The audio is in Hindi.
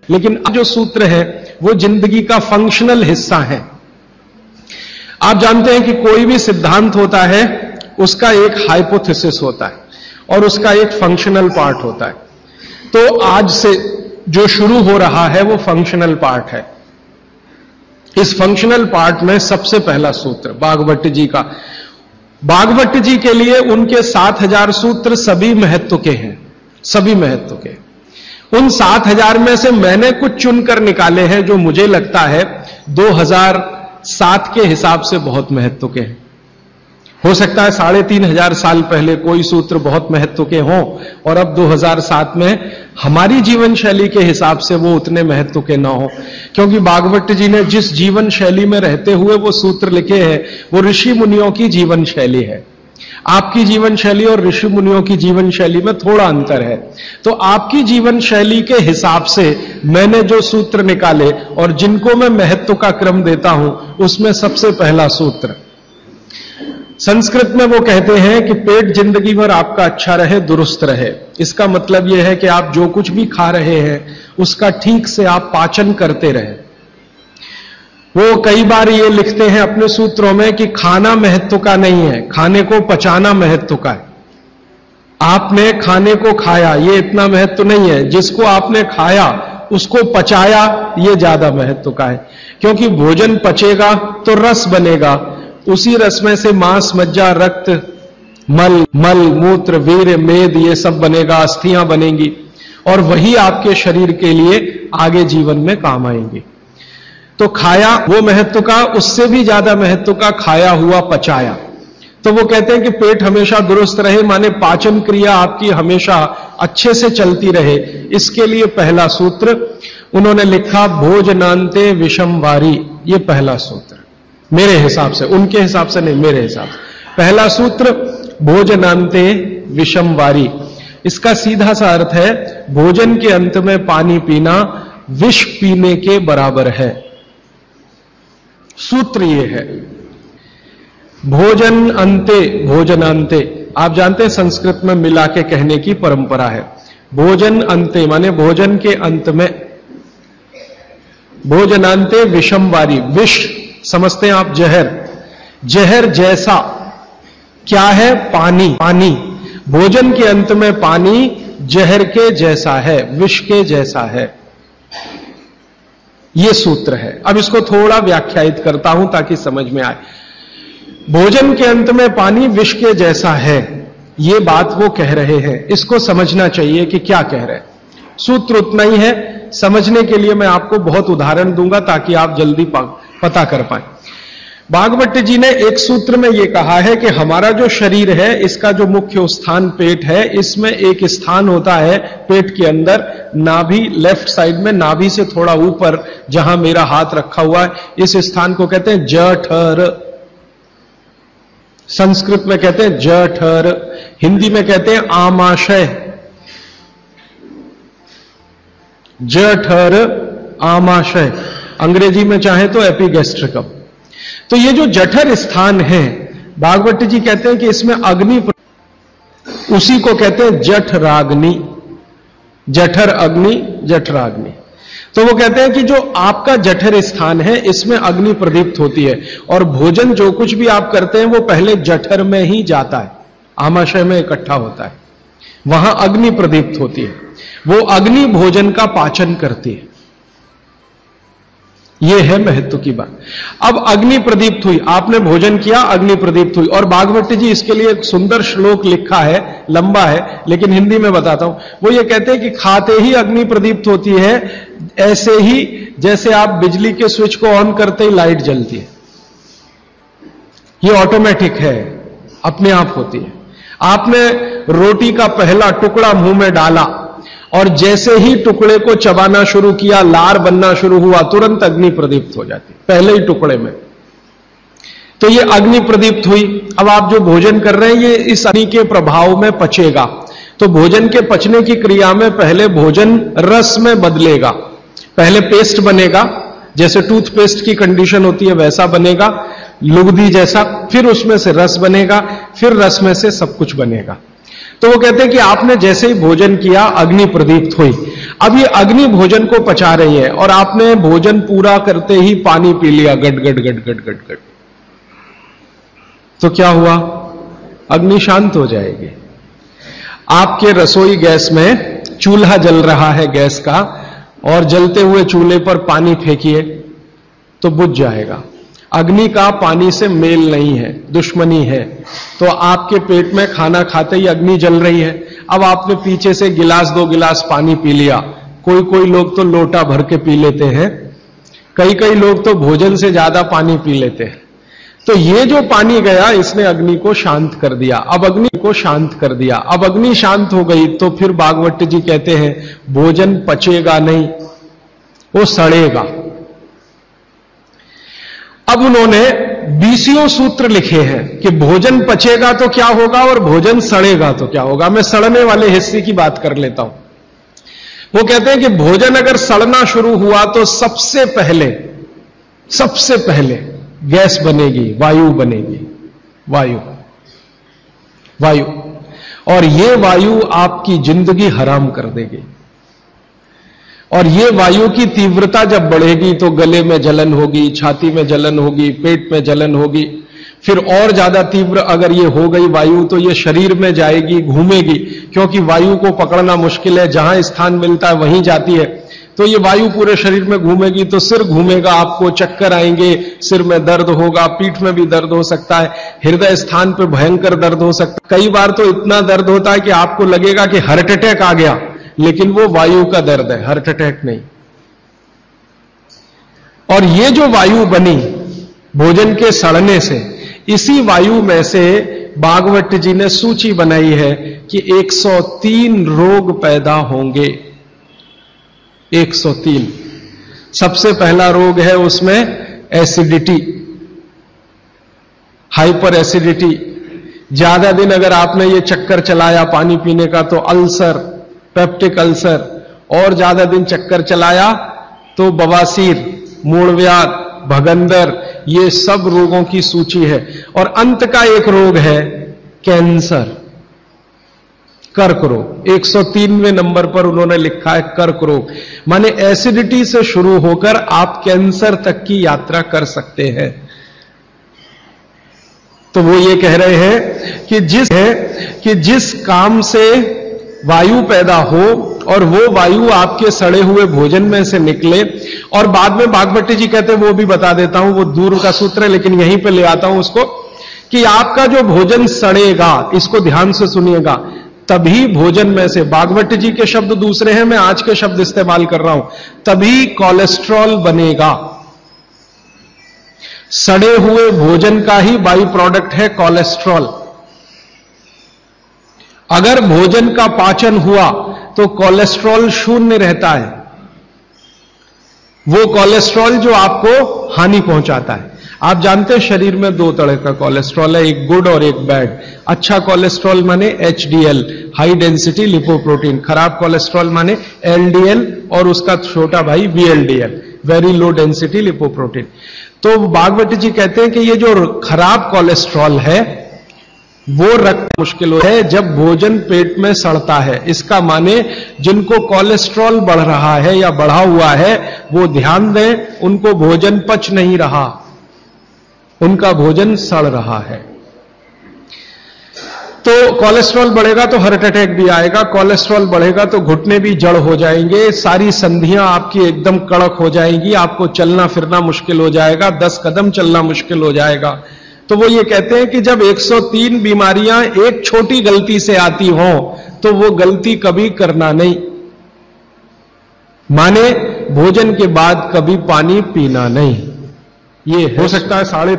लेकिन जो सूत्र है वो जिंदगी का फंक्शनल हिस्सा है। आप जानते हैं कि कोई भी सिद्धांत होता है उसका एक हाइपोथेसिस होता है और उसका एक फंक्शनल पार्ट होता है। तो आज से जो शुरू हो रहा है वो फंक्शनल पार्ट है। इस फंक्शनल पार्ट में सबसे पहला सूत्र भागवत जी का, भागवत जी के लिए उनके 7000 सूत्र सभी महत्व के हैं, सभी महत्व के। उन 7000 में से मैंने कुछ चुनकर निकाले हैं जो मुझे लगता है 2007 के हिसाब से बहुत महत्व के हैं। हो सकता है 3500 साल पहले कोई सूत्र बहुत महत्व के हों और अब 2007 में हमारी जीवन शैली के हिसाब से वो उतने महत्व के ना हो, क्योंकि भागवत जी ने जिस जीवन शैली में रहते हुए वो सूत्र लिखे हैं वो ऋषि मुनियों की जीवन शैली है। आपकी जीवन शैली और ऋषि मुनियों की जीवन शैली में थोड़ा अंतर है। तो आपकी जीवन शैली के हिसाब से मैंने जो सूत्र निकाले और जिनको मैं महत्व का क्रम देता हूं, उसमें सबसे पहला सूत्र, संस्कृत में वो कहते हैं कि पेट जिंदगी भर आपका अच्छा रहे, दुरुस्त रहे। इसका मतलब यह है कि आप जो कुछ भी खा रहे हैं उसका ठीक से आप पाचन करते रहे। वो कई बार ये लिखते हैं अपने सूत्रों में कि खाना महत्व का नहीं है, खाने को पचाना महत्व का है। आपने खाने को खाया ये इतना महत्व नहीं है, जिसको आपने खाया उसको पचाया ये ज्यादा महत्व का है। क्योंकि भोजन पचेगा तो रस बनेगा, उसी रस में से मांस, मज्जा, रक्त, मल मूत्र, वीर्य, मेद ये सब बनेगा, अस्थियां बनेंगी और वही आपके शरीर के लिए आगे जीवन में काम आएंगे। तो खाया वो महत्व का, उससे भी ज्यादा महत्व का खाया हुआ पचाया। तो वो कहते हैं कि पेट हमेशा दुरुस्त रहे, माने पाचन क्रिया आपकी हमेशा अच्छे से चलती रहे। इसके लिए पहला सूत्र उन्होंने लिखा भोजनांते विषम वारी। ये पहला सूत्र मेरे हिसाब से, उनके हिसाब से नहीं, मेरे हिसाब से पहला सूत्र भोजनांते विषम वारी। इसका सीधा सा अर्थ है भोजन के अंत में पानी पीना विष पीने के बराबर है। सूत्र ये है भोजन अंते, भोजनांते। आप जानते हैं संस्कृत में मिला के कहने की परंपरा है। भोजन अंते माने भोजन के अंत में, भोजनांते विषम वारी। विष समझते हैं आप, जहर, जहर जैसा क्या है? पानी। पानी भोजन के अंत में पानी जहर के जैसा है, विष के जैसा है। यह सूत्र है। अब इसको थोड़ा व्याख्यायित करता हूं ताकि समझ में आए। भोजन के अंत में पानी विष के जैसा है, यह बात वो कह रहे हैं। इसको समझना चाहिए कि क्या कह रहे हैं। सूत्र उतना ही है, समझने के लिए मैं आपको बहुत उदाहरण दूंगा ताकि आप जल्दी पता कर पाए। भागवत जी ने एक सूत्र में यह कहा है कि हमारा जो शरीर है इसका जो मुख्य स्थान पेट है, इसमें एक स्थान होता है पेट के अंदर, नाभि, लेफ्ट साइड में, नाभि से थोड़ा ऊपर जहां मेरा हाथ रखा हुआ है, इस स्थान को कहते हैं जठर। संस्कृत में कहते हैं जठर, हिंदी में कहते हैं आमाशय। जठर, आमाशय, अंग्रेजी में चाहे तो एपिगैस्ट्रिकम। तो ये जो जठर स्थान है, भागवत जी कहते हैं कि इसमें अग्नि, उसी को कहते हैं जठराग्नि। जठर अग्नि, जठराग्नि। तो वो कहते हैं कि जो आपका जठर स्थान है इसमें अग्नि प्रदीप्त होती है और भोजन जो कुछ भी आप करते हैं वो पहले जठर में ही जाता है, आमाशय में इकट्ठा होता है, वहां अग्नि प्रदीप्त होती है। वो अग्नि भोजन का पाचन करती है। यह है महत्व की बात। अब अग्नि प्रदीप्त हुई, आपने भोजन किया, अग्नि प्रदीप्त हुई। और भागवत जी इसके लिए एक सुंदर श्लोक लिखा है, लंबा है लेकिन हिंदी में बताता हूं। वो ये कहते हैं कि खाते ही अग्नि प्रदीप्त होती है, ऐसे ही जैसे आप बिजली के स्विच को ऑन करते ही लाइट जलती है। ये ऑटोमेटिक है, अपने आप होती है। आपने रोटी का पहला टुकड़ा मुंह में डाला और जैसे ही टुकड़े को चबाना शुरू किया, लार बनना शुरू हुआ, तुरंत अग्नि प्रदीप्त हो जाती, पहले ही टुकड़े में। तो ये अग्नि प्रदीप्त हुई। अब आप जो भोजन कर रहे हैं ये इस अग्नि के प्रभाव में पचेगा। तो भोजन के पचने की क्रिया में पहले भोजन रस में बदलेगा। पहले पेस्ट बनेगा, जैसे टूथपेस्ट की कंडीशन होती है वैसा बनेगा, लुगदी जैसा। फिर उसमें से रस बनेगा, फिर रस में से सब कुछ बनेगा। तो वो कहते हैं कि आपने जैसे ही भोजन किया अग्नि प्रदीप्त हुई। अब ये अग्नि भोजन को पचा रही है और आपने भोजन पूरा करते ही पानी पी लिया, गट गट गट गट गट गट, तो क्या हुआ? अग्नि शांत हो जाएगी। आपके रसोई गैस में चूल्हा जल रहा है गैस का, और जलते हुए चूल्हे पर पानी फेंकिए तो बुझ जाएगा। अग्नि का पानी से मेल नहीं है, दुश्मनी है। तो आपके पेट में खाना खाते ही अग्नि जल रही है। अब आपने पीछे से गिलास 2 गिलास पानी पी लिया, कोई लोग तो लोटा भर के पी लेते हैं, कई लोग तो भोजन से ज्यादा पानी पी लेते हैं। तो ये जो पानी गया इसने अग्नि को शांत कर दिया। अब अग्नि को शांत कर दिया, अब अग्नि शांत हो गई तो फिर भागवत जी कहते हैं भोजन पचेगा नहीं, वो सड़ेगा। अब उन्होंने 20 सूत्र लिखे हैं कि भोजन पचेगा तो क्या होगा और भोजन सड़ेगा तो क्या होगा। मैं सड़ने वाले हिस्से की बात कर लेता हूं। वो कहते हैं कि भोजन अगर सड़ना शुरू हुआ तो सबसे पहले गैस बनेगी, वायु बनेगी, वायु। और ये वायु आपकी जिंदगी हराम कर देगी। और ये वायु की तीव्रता जब बढ़ेगी तो गले में जलन होगी, छाती में जलन होगी, पेट में जलन होगी। फिर और ज्यादा तीव्र अगर ये हो गई वायु तो ये शरीर में जाएगी, घूमेगी, क्योंकि वायु को पकड़ना मुश्किल है, जहां स्थान मिलता है वहीं जाती है। तो ये वायु पूरे शरीर में घूमेगी तो सिर घूमेगा, आपको चक्कर आएंगे, सिर में दर्द होगा, पीठ में भी दर्द हो सकता है, हृदय स्थान पर भयंकर दर्द हो सकता है। कई बार तो इतना दर्द होता है कि आपको लगेगा कि हार्ट अटैक आ गया, लेकिन वो वायु का दर्द है, हार्ट अटैक नहीं। और ये जो वायु बनी भोजन के सड़ने से, इसी वायु में से भागवत जी ने सूची बनाई है कि 103 रोग पैदा होंगे। 103। सबसे पहला रोग है उसमें एसिडिटी, हाइपर एसिडिटी। ज्यादा दिन अगर आपने ये चक्कर चलाया पानी पीने का तो अल्सर, पेप्टिक अल्सर, और ज्यादा दिन चक्कर चलाया तो बवासीर, मूलव्याध, भगंदर, ये सब रोगों की सूची है। और अंत का एक रोग है कैंसर, कर्क रोग। 103वें नंबर पर उन्होंने लिखा है कर्क रोग। माने एसिडिटी से शुरू होकर आप कैंसर तक की यात्रा कर सकते हैं। तो वो ये कह रहे हैं कि जिस काम से वायु पैदा हो और वो वायु आपके सड़े हुए भोजन में से निकले, और बाद में भागवत जी कहते हैं, वो भी बता देता हूं, वो दूर का सूत्र है लेकिन यहीं पे ले आता हूं उसको, कि आपका जो भोजन सड़ेगा, इसको ध्यान से सुनिएगा, तभी भोजन में से, भागवत जी के शब्द दूसरे हैं, मैं आज के शब्द इस्तेमाल कर रहा हूं, तभी कोलेस्ट्रॉल बनेगा। सड़े हुए भोजन का ही बाई प्रोडक्ट है कोलेस्ट्रॉल। अगर भोजन का पाचन हुआ तो कोलेस्ट्रॉल शून्य रहता है, वो कोलेस्ट्रॉल जो आपको हानि पहुंचाता है। आप जानते हैं शरीर में 2 तरह का कोलेस्ट्रॉल है, एक गुड और एक बैड। अच्छा कोलेस्ट्रॉल माने HDL, हाई डेंसिटी लिपोप्रोटीन। खराब कोलेस्ट्रॉल माने LDL और उसका छोटा भाई VLDL, very low density lipoprotein. तो भागवत जी कहते हैं कि ये जो खराब कोलेस्ट्रॉल है वो रक्त मुश्किल है जब भोजन पेट में सड़ता है। इसका माने जिनको कोलेस्ट्रॉल बढ़ रहा है या बढ़ा हुआ है वो ध्यान दें, उनको भोजन पच नहीं रहा, उनका भोजन सड़ रहा है। तो कोलेस्ट्रॉल बढ़ेगा तो हार्ट अटैक भी आएगा, कोलेस्ट्रॉल बढ़ेगा तो घुटने भी जड़ हो जाएंगे, सारी संधियां आपकी एकदम कड़क हो जाएंगी, आपको चलना फिरना मुश्किल हो जाएगा, 10 कदम चलना मुश्किल हो जाएगा। तो वो ये कहते हैं कि जब 103 बीमारियां एक छोटी गलती से आती हों तो वो गलती कभी करना नहीं। माने भोजन के बाद कभी पानी पीना नहीं। ये हो सकता है 3.5